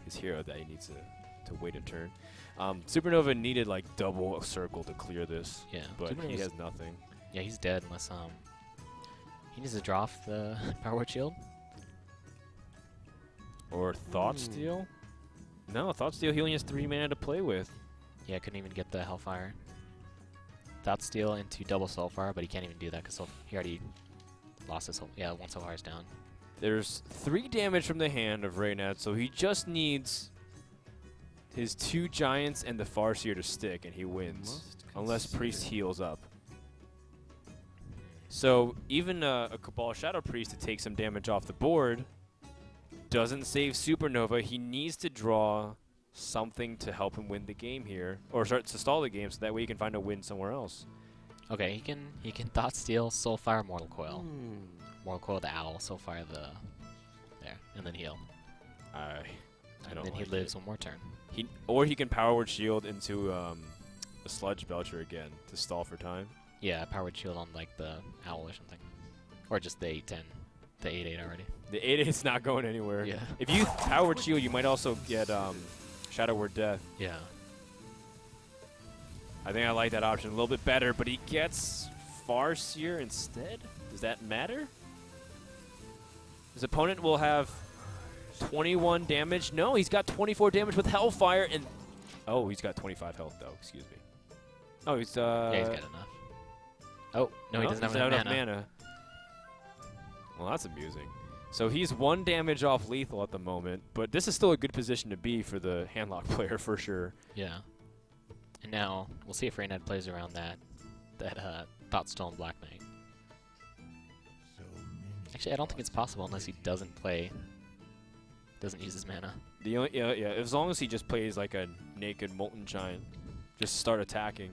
his hero that he needs to wait a turn. Supernova needed like double a circle to clear this, Yeah, but he Supernova's- has nothing. Yeah, he's dead unless he needs to draw off the Power Word Shield. Or Thought Steal? No, Thought Steal he only has 3 mana to play with. Yeah, couldn't even get the Hellfire. Thought Steal into double Soulfire, but he can't even do that because he already lost his whole. Yeah, one Soulfire's down. There's 3 damage from the hand of Reynad, so he just needs his 2 Giants and the Farseer to stick, and he wins. Unless Priest heals up. So even a Cabal Shadow Priest to take some damage off the board doesn't save Supernova. He needs to draw something to help him win the game here, or start to stall the game, so that way he can find a win somewhere else. Okay, he can Thought Steal, Soulfire, Mortal Coil. Mortal Coil the Owl, Soulfire the there, and then heal. I And don't then he like lives it. one more turn. Or he can Power Word Shield into a Sludge Belcher again to stall for time. Yeah, Power Word Shield on like the Owl or something, or just the 8/10, the 8/8 already. The 8/8's not going anywhere. Yeah. If you Power Word Shield, you might also get Shadow Word Death. Yeah. I think I like that option a little bit better, but he gets Farseer instead? Does that matter? His opponent will have 21 damage. No, he's got 24 damage with Hellfire, and oh, he's got 25 health though. Excuse me. Oh, he's Yeah, he's got enough. Oh no, he doesn't have enough mana. Well, that's amusing. So he's 1 damage off lethal at the moment, but this is still a good position to be for the handlock player for sure. Yeah. And now we'll see if Reynad plays around that Thoughtstone Black Knight. So many Actually, I don't think it's possible unless he doesn't use his mana. The only, yeah, as long as he just plays like a naked Molten Giant, just start attacking.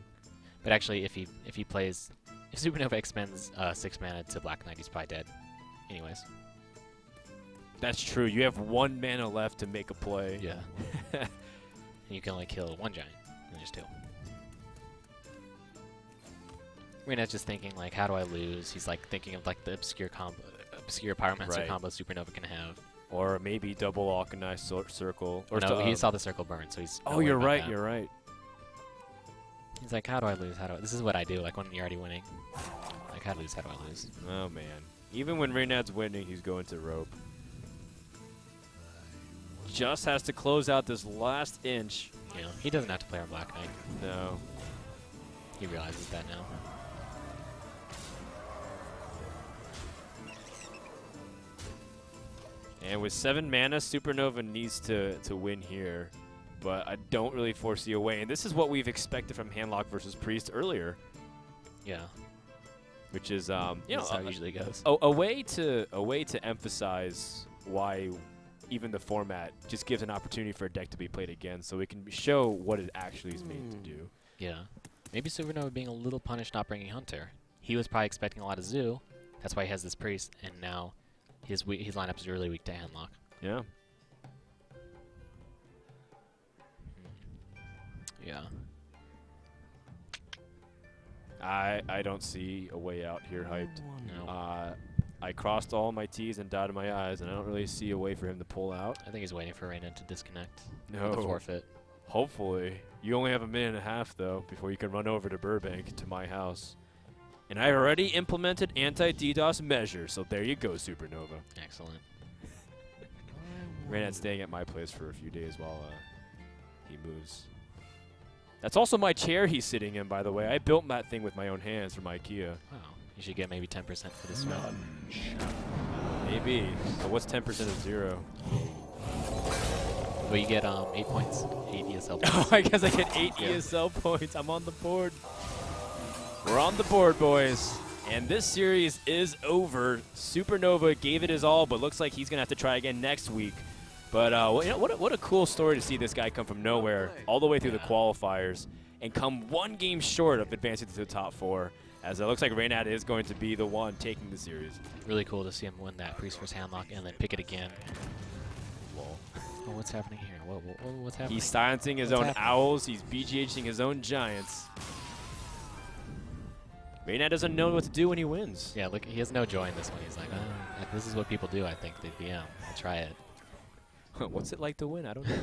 But actually, if Supernova expends 6 mana to Black Knight, he's probably dead. Anyways. That's true. You have 1 mana left to make a play. Yeah. And you can only kill 1 giant, and just 2. Reynad's just thinking like, how do I lose? He's like thinking of like the obscure Pyromancer Right. combo Supernova can have. Or maybe double Alkanized Circle. Or No, he saw the circle burn, so he's. Oh, not worried you're about right. that. You're right. He's like, how do I lose? This is what I do. Like when you're already winning. Like, how do I lose? Oh man. Even when Reynad's winning, he's going to rope. Just has to close out this last inch. You know, he doesn't have to play on Black Knight. No. He realizes that now. And with 7 mana, Supernova needs to win here. But I don't really foresee a way. And this is what we've expected from Handlock versus Priest earlier. Yeah. Which is, you know, That's how it usually goes. a way to emphasize why even the format just gives an opportunity for a deck to be played again, so we can show what it actually is made to do. Yeah. Maybe Supernova being a little punished not bringing Hunter. He was probably expecting a lot of Zoo. That's why he has this Priest, and now his lineup is really weak to Handlock. Yeah. Yeah. I don't see a way out here, hyped. No. I crossed all my T's and dotted my I's, and I don't really see a way for him to pull out. I think he's waiting for Reynad to disconnect. No. With the forfeit. Hopefully. You only have a minute and a half, though, before you can run over to Burbank to my house. And I already implemented anti-DDoS measures, so there you go, Supernova. Excellent. Reynad's staying at my place for a few days while he moves. That's also my chair he's sitting in, by the way. I built that thing with my own hands from IKEA. Wow. You should get maybe 10% for this round. Maybe. But what's 10% of 0? Well, you get 8 points. 8 ESL points. Oh, I guess I get 8 ESL points. I'm on the board. We're on the board, boys. And this series is over. Supernova gave it his all, but looks like he's going to have to try again next week. But you know, what a cool story to see this guy come from nowhere all the way through the qualifiers and come one game short of advancing to the top 4. As it looks like Reynad is going to be the one taking the series. Really cool to see him win that Priest vs. Handlock and then pick it again. Lol. Oh, what's happening here? What's happening? He's silencing his own owls. He's BGHing his own giants. Reynad doesn't know what to do when he wins. Yeah, look, he has no joy in this one. He's like, this is what people do, I think, they BM. I'll try it. What's it like to win? I don't know.